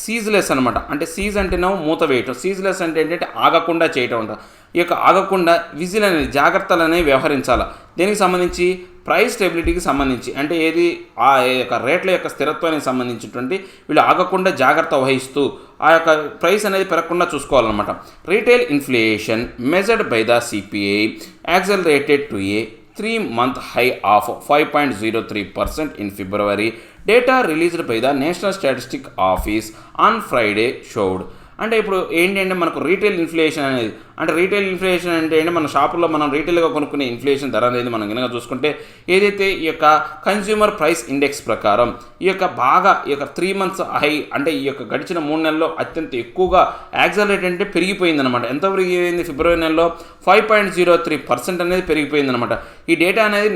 సీజ్లెస్ అనమాట. అంటే సీజ్ అంటేనేమో మూత వేయటం, సీజ్లెస్ అంటే ఏంటంటే ఆగకుండా చేయటం అంట. ఈ యొక్క ఆగకుండా విజిల్ అనేది జాగ్రత్తలు అనేవి వ్యవహరించాలి. దేనికి సంబంధించి ప్రైస్ స్టెబిలిటీకి సంబంధించి, అంటే ఏది ఆ యొక్క రేట్ల యొక్క స్థిరత్వానికి సంబంధించినటువంటి వీళ్ళు ఆగకుండా జాగ్రత్త వహిస్తూ ఆ యొక్క ప్రైస్ అనేది పెరగకుండా చూసుకోవాలన్నమాట. Retail inflation measured by the CPI accelerated to a 3-month high of 5.03% in February. Data released by the National Statistics Office on Friday showed. అంటే ఇప్పుడు ఏంటంటే మనకు రీటైల్ ఇన్ఫ్లేషన్ అనేది అంటే రీటైల్ ఇన్ఫ్లేషన్ అంటే మన షాపుల్లో మనం రీటైల్గా కొనుక్కునే ఇన్ఫ్లేషన్ ధర అనేది మనం కనుక చూసుకుంటే ఏదైతే ఈ యొక్క కన్స్యూమర్ ప్రైస్ ఇండెక్స్ ప్రకారం ఈ యొక్క బాగా ఈ యొక్క 3 months హై అంటే ఈ యొక్క గడిచిన 3 నెలల్లో అత్యంత ఎక్కువగా యాక్సలరేట్ అంటే పెరిగిపోయిందనమాట. ఎంత పెరిగిపోయింది? ఫిబ్రవరి నెలలో 5.03% అనేది పెరిగిపోయిందనమాట. ఈ డేటా అనేది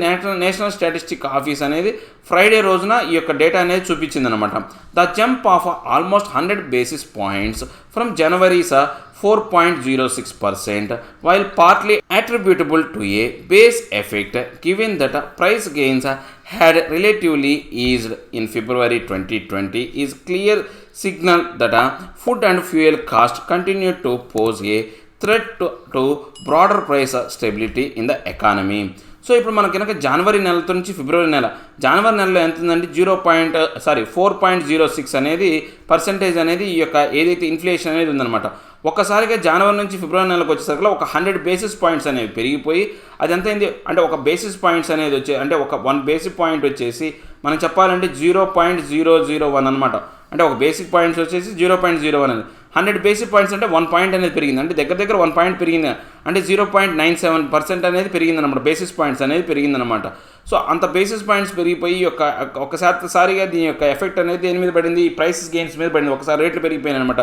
నేషనల్ స్టాటిస్టిక్ ఆఫీస్ అనేది ఫ్రైడే రోజున ఈ యొక్క డేటా అనేది చూపించిందనమాట. The jump of almost 100 basis points from January's 4.06%, while partly attributable to a base effect given that price gains had relatively eased in February 2020, is clear signal that food and fuel costs continue to pose a threat to broader price stability in the economy. So ఇప్పుడు మనకి కనుక జనవరి నెలతో నుంచి ఫిబ్రవరి నెలలో ఎంత ఉందంటే 4.06 అనేది percentage అనేది ఈ యొక్క ఏదైతే ఇన్ఫ్లేషన్ అనేది ఉందన్నమాట. ఒక్కసారిగా జనవరి నుంచి ఫిబ్రవరి నెలకు వచ్చేసరికి ఒక 100 basis points అనేవి పెరిగిపోయి అది ఎంత అయింది అంటే ఒక బేసిస్ పాయింట్స్ అనేది అంటే ఒక 1 basic point వచ్చేసి మనం చెప్పాలంటే 0.001 అనమాట. అంటే ఒక బేసిక్ పాయింట్స్ వచ్చేసి 0.01 అనేది 100 basis points అంటే 1 point అనేది పెరిగింది. అంటే దగ్గర 1 point పెరిగింది అంటే 0.97% అనేది పెరిగిందనమాట. బేసిస్ పాయింట్స్ అనేది పెరిగిందనమాట. సో అంత బేసిస్ పాయింట్స్ పెరిగిపోయి ఒకసారిగా దీని యొక్క ఎఫెక్ట్ అనేది దేని మీద పడింది? ఈ ప్రైసెస్ గెయిన్స్ మీద పడింది. ఒకసారి రేట్లు పెరిగిపోయినాయి అనమాట.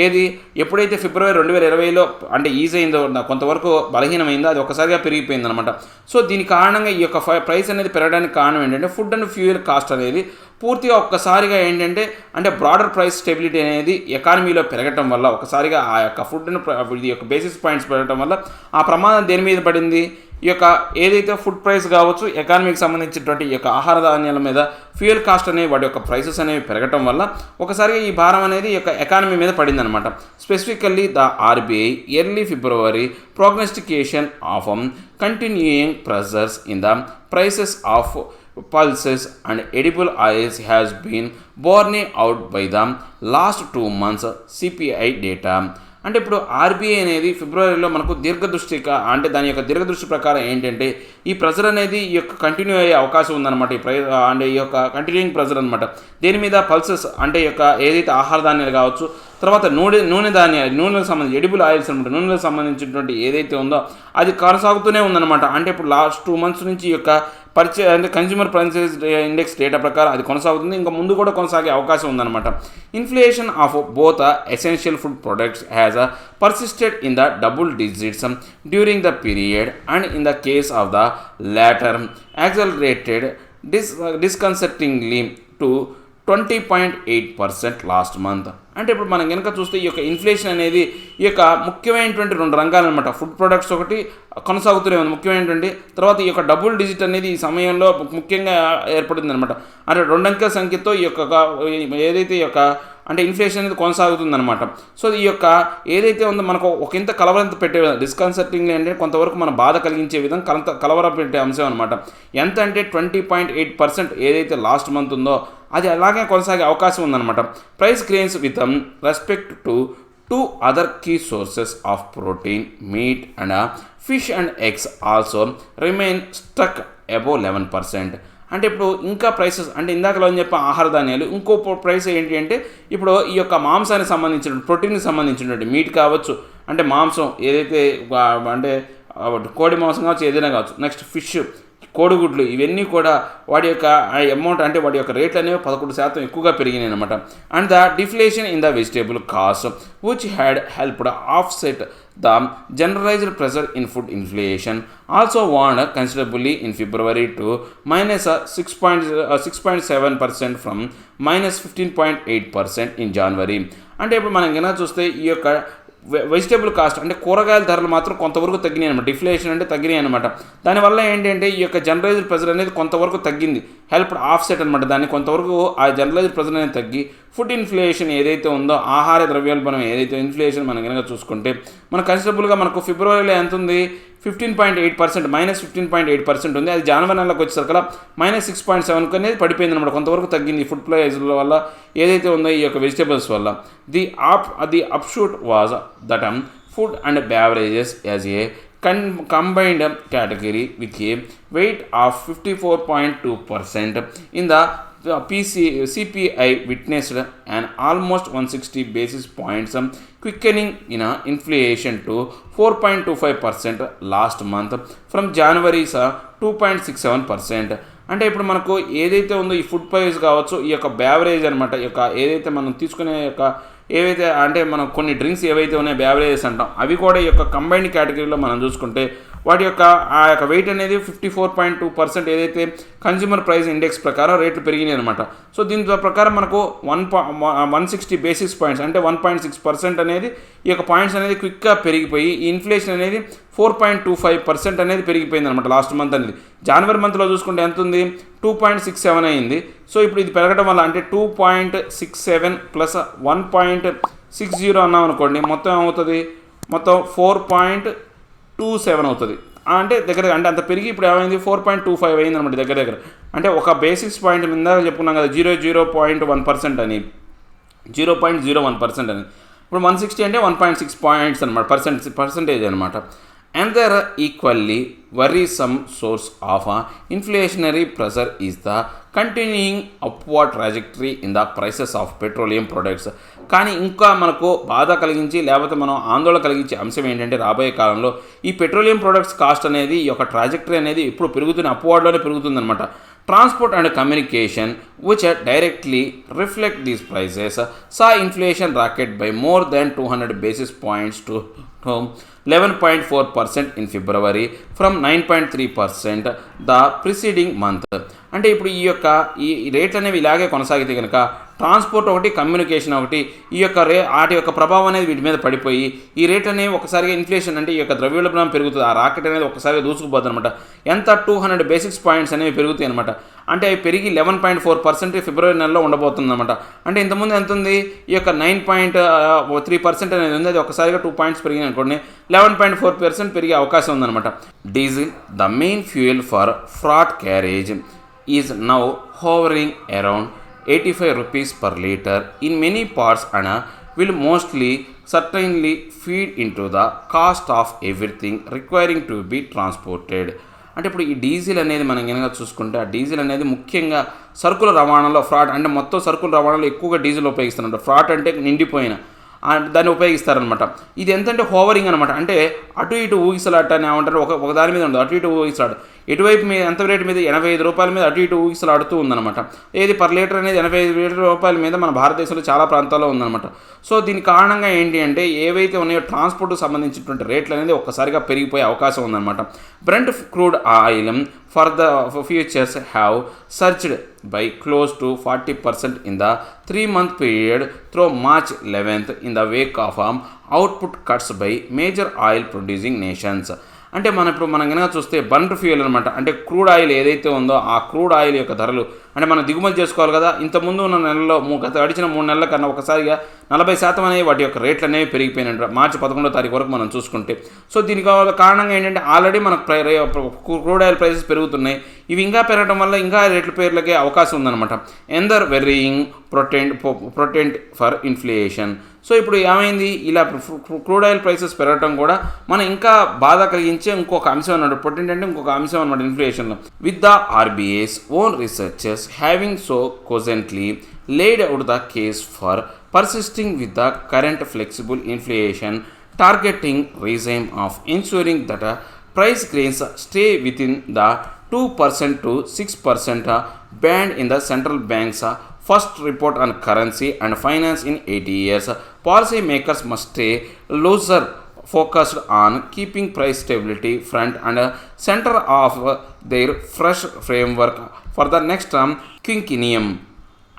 ఏది ఎప్పుడైతే ఫిబ్రవరి 2020లో అంటే ఈజీ అయిందో కొంతవరకు బలహీనమైందో అది ఒకసారిగా పెరిగిపోయింది అనమాట. సో దీని కారణంగా ఈ యొక్క ప్రైస్ అనేది పెరగడానికి కారణం ఏంటంటే ఫుడ్ అండ్ ఫ్యూయల్ కాస్ట్ అనేది పూర్తిగా ఒక్కసారిగా ఏంటంటే అంటే బ్రాడర్ ప్రైస్ స్టెబిలిటీ అనేది ఎకానమీలో పెరగటం వల్ల ఒకసారిగా ఆ యొక్క ఫుడ్ ఈ యొక్క బేసిస్ పాయింట్స్ పెరగటం వల్ల ఆ ప్రమాదం దేని మీద పడింది? ఈ యొక్క ఏదైతే ఫుడ్ ప్రైస్ కావచ్చు ఎకానమీకి సంబంధించినటువంటి ఈ యొక్క ఆహార ధాన్యాల మీద ఫ్యూయల్ కాస్ట్ అనేవి వాటి యొక్క ప్రైసెస్ అనేవి పెరగటం వల్ల ఒకసారిగా ఈ భారం అనేది ఈ యొక్క ఎకానమీ మీద పడిందనమాట. Specifically the RBI early February prognostication of continuing pressures in the prices of pulses and edible oils has been borne out by the last 2 months CPI data. అంటే ఇప్పుడు ఆర్బీఐ అనేది ఫిబ్రవరిలో మనకు దీర్ఘదృష్టిగా అంటే దాని యొక్క దీర్ఘదృష్టి ప్రకారం ఏంటంటే ఈ ప్రెజర్ అనేది ఈ యొక్క కంటిన్యూ అయ్యే అవకాశం ఉందన్నమాట. అంటే ఈ యొక్క కంటిన్యూయింగ్ ప్రెజర్ అనమాట. దేని మీద? పల్సెస్ అంటే ఈ యొక్క ఏదైతే ఆహార ధాన్యాలు కావచ్చు, తర్వాత నూనెలకు సంబంధించి ఎడిబుల్ ఆయిల్స్ అనమాట. నూనెలకు సంబంధించినటువంటి ఏదైతే ఉందో అది కొనసాగుతూనే ఉందన్నమాట. అంటే ఇప్పుడు లాస్ట్ 2 months నుంచి ఈ యొక్క అంటే కన్స్యూమర్ ప్రైస్ ఇండెక్స్ డేటా ప్రకారం అది కొనసాగుతుంది. ఇంకా ముందు కూడా కొనసాగే అవకాశం ఉందన్నమాట. Inflation of both essential food products has persisted in the double digits during the period, and in the case of the latter accelerated disconcertingly to 20.8% last month. అంటే ఇప్పుడు మనం కనుక చూస్తే ఈ యొక్క ఇన్ఫ్లేషన్ అనేది ఈ యొక్క ముఖ్యమైనటువంటి 2 రంగాలు అనమాట. ఫుడ్ ప్రొడక్ట్స్ ఒకటి కొనసాగుతూనే ఉంది ముఖ్యమైనటువంటి, తర్వాత ఈ యొక్క డబుల్ డిజిట్ అనేది ఈ సమయంలో ముఖ్యంగా ఏర్పడింది అనమాట. అంటే 2 అంకెల సంఖ్యతో ఈ యొక్క ఏదైతే ఈ యొక్క అంటే ఇన్ఫ్లేషన్ అనేది కొనసాగుతుందన్నమాట. సో ఈ యొక్క ఏదైతే ఉందో మనకు ఒకంత కలవరంత పెట్టే విధంగా డిస్కన్సర్టింగ్ అంటే కొంతవరకు మన బాధ కలిగించే విధంగా కలవర పెట్టే అంశం అనమాట. ఎంత అంటే 20.8% ఏదైతే లాస్ట్ మంత్ ఉందో అది అలాగే కొనసాగే అవకాశం ఉందన్నమాట. Price gains with respect to 2 other key sources of protein, meat and fish and eggs also remain stuck above 11%. అంటే ఇప్పుడు ఇంకా ప్రైసెస్ అంటే ఇందాకలో చెప్పే ఆహార ధాన్యాలు ఇంకో ప్రైస్ ఏంటి అంటే ఇప్పుడు ఈ యొక్క మాంసానికి సంబంధించిన ప్రోటీన్కి సంబంధించినటువంటి మీట్ కావచ్చు, అంటే మాంసం ఏదైతే అంటే కోడి మాంసం కావచ్చు ఏదైనా కావచ్చు, నెక్స్ట్ ఫిష్ కోడిగుడ్లు ఇవన్నీ కూడా వాటి యొక్క అమౌంట్ అంటే వాటి యొక్క రేట్లు అనేవి 11% ఎక్కువగా పెరిగినాయి అనమాట. And the deflation in the vegetable cost which had helped offset the generalised pressure in food inflation also warned considerably in February to -6.7% from -15.8% in January. అంటే ఇప్పుడు మనం కనుక చూస్తే ఈ యొక్క వెజిటేబుల్ కాస్ట్ అంటే కూరగాయల ధరలు మాత్రం కొంతవరకు తగ్గినాయి అనమాట. డిఫ్లేషన్ అంటే తగ్గినాయి అనమాట. దానివల్ల ఏంటంటే ఈ యొక్క జనరలైజ్డ్ ప్రెజర్ అనేది కొంతవరకు తగ్గింది, హెల్ప్ ఆఫ్సెట్ అనమాట. దాన్ని కొంతవరకు ఆ జనరలైజ్డ్ ప్రెజర్ అనేది తగ్గి ఫుడ్ ఇన్ఫ్లేషన్ ఏదైతే ఉందో ఆహార ద్రవ్యోల్బణం ఏదైతే ఇన్ఫ్లేషన్ మనం కనుక చూసుకుంటే మన కన్సిడరబుల్గా మనకు ఫిబ్రవరిలో ఎంత ఉంది? 15.8% -15.8% ఉంది. అది జనవరి నెలకు వచ్చేసరికి -6.7 అనేది పడిపోయింది అనమాట. కొంతవరకు తగ్గింది ఫుడ్ ప్రైస్ల వల్ల ఏదైతే ఉందో ఈ యొక్క వెజిటేబుల్స్ వల్ల. The upshoot was that food and beverages as a combined category with a weight of 54.2% in the CPI witnessed an almost 160 basis points quickening in inflation to 4.25% last month from January's 2.67%. అంటే ఇప్పుడు మనకు ఏదైతే ఉందో ఈ food price కావచ్చు, ఈ యొక్క beverage అనమాట, ఈ యొక్క ఏదైతే మనం తీసుకునే యొక్క ఏవైతే అంటే మనం కొన్ని డ్రింక్స్ ఏవైతే ఉన్నాయో బ్యావరేజెస్ అంటాం, అవి కూడా ఈ యొక్క కంబైన్డ్ కేటగిరీలో మనం చూసుకుంటే వాటి యొక్క ఆ యొక్క వెయిట్ అనేది 54.2% ఏదైతే కన్జ్యూమర్ ప్రైస్ ఇండెక్స్ ప్రకారం రేట్లు పెరిగినాయి అనమాట. సో దీని ప్రకారం మనకు 160 బేసిస్ పాయింట్స్ అంటే 1.6% అనేది ఈ యొక్క పాయింట్స్ అనేది క్విక్గా పెరిగిపోయి ఈ ఇన్ఫ్లేషన్ అనేది 4.25% అనేది పెరిగిపోయింది అనమాట లాస్ట్ మంత్ అనేది. జనవరి మంత్లో చూసుకుంటే ఎంత ఉంది, 2.67 అయింది. సో ఇప్పుడు ఇది పెరగడం వల్ల అంటే 2.67 ప్లస్ 1.60 అన్నాం అనుకోండి, మొత్తం ఏమవుతుంది, మొత్తం 4.27 అవుతుంది. అంటే దగ్గర అంటే అంత పెరిగి ఇప్పుడు ఏమైంది 4.25 అయింది అనమాట దగ్గర. అంటే ఒక బేసిక్స్ పాయింట్ మీద చెప్పుకున్నాం కదా 0.1% అని, 0.01% అని. ఇప్పుడు 160 అంటే 1.6 పాయింట్స్ అనమాట, పర్సెంటేజ్ అనమాట. Another equally worrisome source of inflationary pressure is the continuing upward trajectory in the prices of petroleum products. కానీ ఇంకా మనకు బాధ కలిగించి లేకపోతే మనం ఆందోళన కలిగించే అంశం ఏంటంటే రాబోయే కాలంలో ఈ పెట్రోలియం ప్రొడక్ట్స్ కాస్ట్ అనేది ఈ యొక్క ట్రాజెక్టరీ అనేది ఇప్పుడు అప్వర్డ్లోనే పెరుగుతుందన్నమాట. Transport and communication which directly reflect these prices saw inflation rocket by more than 200 basis points to 11.4% in February from 9.3% the preceding month. అంటే ఇప్పుడు ఈ రేట్లు అనేవి ఇలాగే కొనసాగితే కనుక ట్రాన్స్పోర్ట్ ఒకటి, కమ్యూనికేషన్ ఒకటి, ఈ యొక్క వాటి యొక్క ప్రభావం అనేది వీటి మీద పడిపోయి ఈ రేట్ అనేవి ఒకసారిగా ఇన్ఫ్లేషన్ అంటే ఈ యొక్క ద్రవ్యోల్బణం పెరుగుతుంది, ఆ రాకెట్ అనేది ఒకసారిగా దూసుకుపోతుంది అనమాట. ఎంత 200 బేసిక్స్ పాయింట్స్ అనేవి పెరుగుతాయి అనమాట. అంటే అవి పెరిగి 11.4% ఫిబ్రవరి నెలలో ఉండబోతుంది అనమాట. అంటే ఇంతకుముందు ఎంత ఉంది, ఈ యొక్క 9.3% అనేది ఉంది, అది ఒకసారిగా 2 పాయింట్స్ పెరిగింది అనుకోండి, 11.4% పెరిగే అవకాశం ఉందన్నమాట. Diesel the main fuel for freight carriage is now hovering around 85 rupees per liter in many parts and will mostly certainly feed into the cost of everything requiring to be transported. అంటే ఇప్పుడు ఈ diesel అనేది మనం కనుక చూసుకుంటే ఆ diesel అనేది ముఖ్యంగా సరుకుల రవాణాలో అంటే మొత్తం సరుకుల రవాణాలో ఎక్కువగా డీజిల్ ఉపయోగిస్తున్నారు. ఫ్రాట్ అంటే నిండిపోయిన దాన్ని ఉపయోగిస్తారనమాట. ఇది ఎంతంటే హోవరింగ్ అనమాట, అంటే అటు ఇటు ఊగిసలాట అని ఏమంటారు, ఒక దాని మీద ఉండదు, అటు ఇటు ఊగిసలాడు. ఎటువైపు మీద ఎంత రేటు మీద 85 రూపాయల మీద అటు ఇటు ఊగిసలాడుతూ ఉందన్నమాట. ఏది పర్ లీటర్ అనేది 85 రూపాయల మీద మన భారతదేశంలో చాలా ప్రాంతాల్లో ఉందన్నమాట. సో దీని కారణంగా ఏంటి అంటే ఏవైతే ఉన్నాయో ట్రాన్స్పోర్ట్కి సంబంధించినటువంటి రేట్లు అనేది ఒక్కసారిగా పెరిగిపోయే అవకాశం ఉందన్నమాట. Brent crude oil for the futures have surged by close to 40% in the 3-month period through March 11th in the wake of output cuts by major oil producing nations. అంటే మనం కనుక చూస్తే బర్న్ ఫ్యూయల్ అనమాట, అంటే crude oil ఏదైతే ఉందో ఆ crude oil యొక్క ధరలు అంటే మనం దిగుమతి చేసుకోవాలి కదా, ఇంతకుముందు ఉన్న నెలలో గడిచిన 3 నెలల కన్నా ఒకసారిగా 40% అనేవి వాటి యొక్క రేట్లు అనేవి పెరిగిపోయినట్టు మార్చి 11వ తారీఖు వరకు మనం చూసుకుంటే. సో దీనికి కారణంగా ఏంటంటే ఆల్రెడీ మనకు క్రూడ్ ఆయిల్ ప్రైసెస్ పెరుగుతున్నాయి, ఇవి ఇంకా పెరగడం వల్ల ఇంకా రేట్ల పేర్లకే అవకాశం ఉందన్నమాట. ఎందర్ వెర్రీయింగ్ ప్రొటెంట్ ఫర్ ఇన్ఫ్లేషన్. సో ఇప్పుడు ఏమైంది, ఇలా క్రూడ్ ఆయిల్ ప్రైసెస్ పెరగడం కూడా మనం ఇంకా బాధ కలిగించే ఇంకొక అంశం అన్నమాట. పొటెంట్ అంటే ఇంకొక అంశం అనమాట ఇన్ఫ్లేషన్లో. With the RBI's own researches having so cogently laid out the case for persisting with the current flexible inflation targeting regime of ensuring that price gains stay within the 2% to 6% band in the central bank's first report on currency and finance in 80 years. Policy makers must stay looser focused on keeping price stability front and center of their fresh framework for the next quinquennium.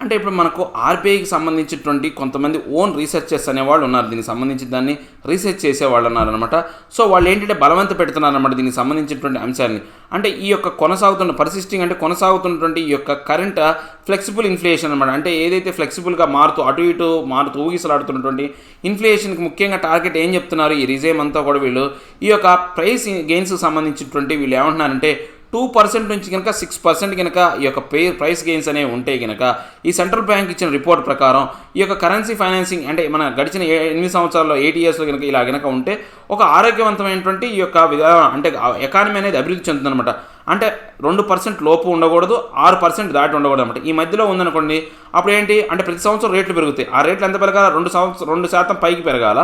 అంటే ఇప్పుడు మనకు ఆర్బీఐకి సంబంధించినటువంటి కొంతమంది own researchers అనేవాళ్ళు ఉన్నారు, దీనికి సంబంధించి దాన్ని రీసెర్చ్ చేసేవాళ్ళు ఉన్నారనమాట. సో వాళ్ళు ఏంటంటే బలవంత పెడుతున్నారనమాట దీనికి సంబంధించినటువంటి అంశాన్ని. అంటే ఈ యొక్క కొనసాగుతున్నటువంటి ఈ యొక్క కరెంట్ ఫ్లెక్సిబుల్ ఇన్ఫ్లేషన్ అనమాట, అంటే ఏదైతే ఫ్లెక్సిబుల్గా అటు ఇటు మారుతూ ఊగిసలాడుతున్నటువంటి ఇన్ఫ్లేషన్కి ముఖ్యంగా టార్గెట్ ఏం చెప్తున్నారు ఈ రిజైమ్ అంతా కూడా వీళ్ళు ఈ యొక్క ప్రైస్ గెయిన్స్కి సంబంధించినటువంటి వీళ్ళు ఏమంటున్నారంటే 2% నుంచి కనుక 6% కనుక ఈ యొక్క ప్రైస్ గెయిన్స్ అనేవి ఉంటే కనుక ఈ సెంట్రల్ బ్యాంక్ ఇచ్చిన రిపోర్ట్ ప్రకారం ఈ యొక్క కరెన్సీ ఫైనాన్సింగ్ అంటే మన గడిచిన 8 సంవత్సరాల్లో 8 ఇయర్స్లో కనుక ఇలా కనుక ఉంటే ఒక ఆరోగ్యవంతమైనటువంటి ఈ యొక్క విధానం అంటే ఎకానమీ అనేది అభివృద్ధి చెందుతుందన్నమాట. అంటే 2% లోపు ఉండకూడదు, 6% దాటి ఉండకూడదు అనమాట. ఈ మధ్యలో ఉందనుకోండి, అప్పుడు ఏంటి అంటే ప్రతి సంవత్సరం రేట్లు పెరుగుతాయి. ఆ రేట్లు ఎంత పెరగాల? 2% పైకి పెరగాల.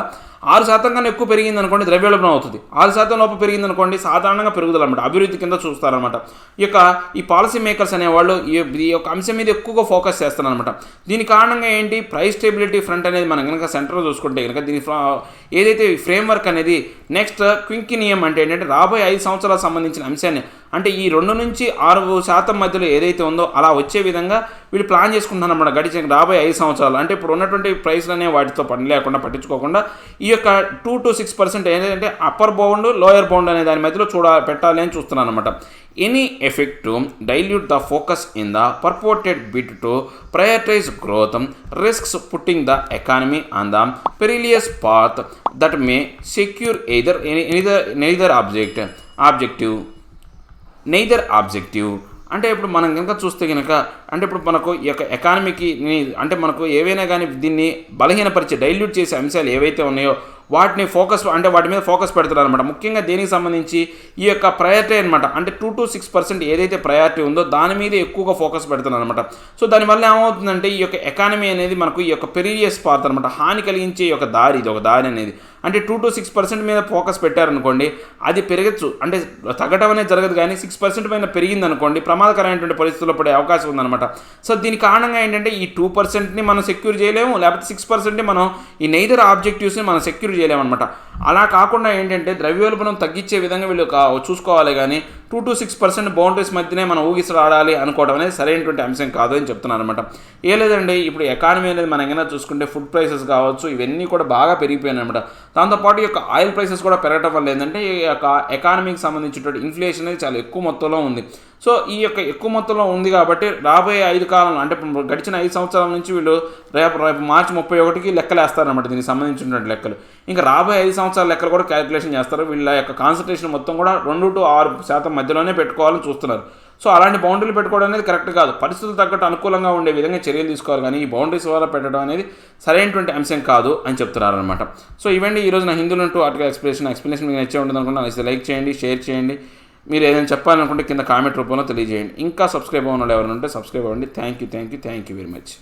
6% కన్నా ఎక్కువ పెరిగింది అనుకోండి ద్రవ్యోల్బణం అవుతుంది. 6% లోపు పెరిగింది అనుకోండి సాధారణంగా పెరుగుదల అనమాట, అభివృద్ధి కింద చూస్తారనమాట. ఈ పాలసీ మేకర్స్ అనేవాళ్ళు ఈ యొక్క అంశం మీద ఎక్కువగా ఫోకస్ చేస్తారనమాట. దీని కారణంగా ఏంటి? ప్రైస్ స్టెబిలిటీ ఫ్రంట్ అనేది మనం కనుక సెంటర్లో చూసుకుంటే కనుక దీని ఏదైతే ఫ్రేమ్వర్క్ అనేది నెక్స్ట్ క్వింకినియం అంటే ఏంటంటే రాబోయే 5 సంవత్సరాలకు సంబంధించిన అంశాన్ని, అంటే ఈ 2 నుంచి 6% మధ్యలో ఏదైతే ఉందో అలా వచ్చే విధంగా వీళ్ళు ప్లాన్ చేసుకుంటున్నారు అన్నమాట. గడిచిన రాబోయే 5 సంవత్సరాలు అంటే ఇప్పుడు ఉన్నటువంటి ప్రైస్లు అనేవి వాటితో పని లేకుండా పట్టించుకోకుండా ఈ యొక్క 2 to 6% ఏదైతే అప్పర్ బౌండ్ లోయర్ బౌండ్ అనే దాని మధ్యలో పెట్టాలి అని చూస్తున్నాను అనమాట. Any effect to dilute the focus in the purported bit to prioritise growth risks putting the economy on the perilous path that may secure neither objective. అంటే ఇప్పుడు మనం కనుక చూస్తే కనుక అంటే ఇప్పుడు మనకు ఈ యొక్క ఎకానమీకి అంటే మనకు ఏవైనా కానీ దీన్ని బలహీనపరిచే డైల్యూట్ చేసే అంశాలు ఏవైతే ఉన్నాయో వాటి మీద ఫోకస్ పెడతారు అనమాట. ముఖ్యంగా దేనికి సంబంధించి ఈ యొక్క ప్రయారిటీ అనమాట. అంటే 2 to 6% ఏదైతే ప్రయారిటీ ఉందో దాని మీద ఎక్కువగా ఫోకస్ పెడుతున్నారు అనమాట. సో దానివల్ల ఏమవుతుందంటే ఈ యొక్క ఎకానమీ అనేది మనకు ఈ యొక్క పెరిలియస్ పాత్ అనమాట, హాని కలిగించే ఒక దారి, ఇది ఒక దారి అనేది. అంటే 2 to 6% మీద ఫోకస్ పెట్టారనుకోండి అది పెరగచ్చు, అంటే తగ్గడం అనేది జరగదు, కానీ 6% పైన పెరిగిందనుకోండి ప్రమాదకరమైనటువంటి పరిస్థితుల్లో పడే అవకాశం ఉందన్నమాట. సో దీని కారణంగా ఏంటంటే ఈ 2%ని మనం సెక్యూర్ చేయలేము, లేకపోతే 6%ని మనం ఈ నెయిదర్ ఆబ్జెక్టివ్స్ని మనం సెక్యూర్ చేయలేమన్నమాట. అలా కాకుండా ఏంటంటే ద్రవ్యోల్బణం తగ్గించే విధంగా వీళ్ళు చూసుకోవాలి, కానీ 2 to 6% బౌండరీస్ మధ్యనే మనం ఊగిసలాడాలి అనుకోవడం అనేది సరైనటువంటి అంశం కాదు అని చెప్తున్నాను అనమాట. ఏ లేదండి ఇప్పుడు ఎకానమీ అనేది మనం ఏమైనా చూసుకుంటే ఫుడ్ ప్రైసెస్ కావచ్చు ఇవన్నీ కూడా బాగా పెరిగిపోయాయి అనమాట. దాంతోపాటు ఈ యొక్క ఆయిల్ ప్రైసెస్ కూడా పెరగడం వల్ల ఏంటంటే ఈ యొక్క ఎకానమీకి సంబంధించినటువంటి ఇన్ఫ్లేషన్ అనేది చాలా ఎక్కువ మొత్తంలో ఉంది. సో ఈ యొక్క ఎక్కువ మొత్తంలో ఉంది కాబట్టి రాబోయే 5 కాలంలో అంటే గడిచిన 5 సంవత్సరాల నుంచి వీళ్ళు రేపు మార్చి 31కి లెక్కలు వేస్తారనమాట, దీనికి సంబంధించినటువంటి లెక్కలు. ఇంకా రాబోయే 5 సంవత్సరాల లెక్కలు కూడా క్యాలిక్యులేషన్ చేస్తారు. వీళ్ళ యొక్క కాన్సన్ట్రేషన్ మొత్తం కూడా 2 to 6% మధ్యలోనే పెట్టుకోవాలని చూస్తున్నారు. సో అలాంటి బౌండరీలు పెట్టుకోవడం అనేది కరెక్ట్ కాదు. పరిస్థితులు తగ్గట్టు అనుకూలంగా ఉండే విధంగా చర్యలు తీసుకోవాలి, కానీ ఈ బౌండరీస్ వల్ల పెట్టడం అనేది సరైనటువంటి అంశం కాదు అని చెప్తున్నారనమాట. సో ఇవన్నీ ఈరోజు నా హిందూలో టూ ఆర్టికల్ ఎక్స్ప్లెనేషన్ మీకు నచ్చే ఉంటుంది అనుకుంటున్నాను. అయితే లైక్ చేయండి, షేర్ చేయండి. మీరు ఏదైనా చెప్పాలనుకుంటే కింద కామెంట్ రూపంలో తెలియజేయండి. ఇంకా సబ్స్క్రైబ్ అవ్వని వాళ్ళు ఎవరైనా ఉంటే సబ్స్క్రైబ్ అవ్వండి. Thank you very much.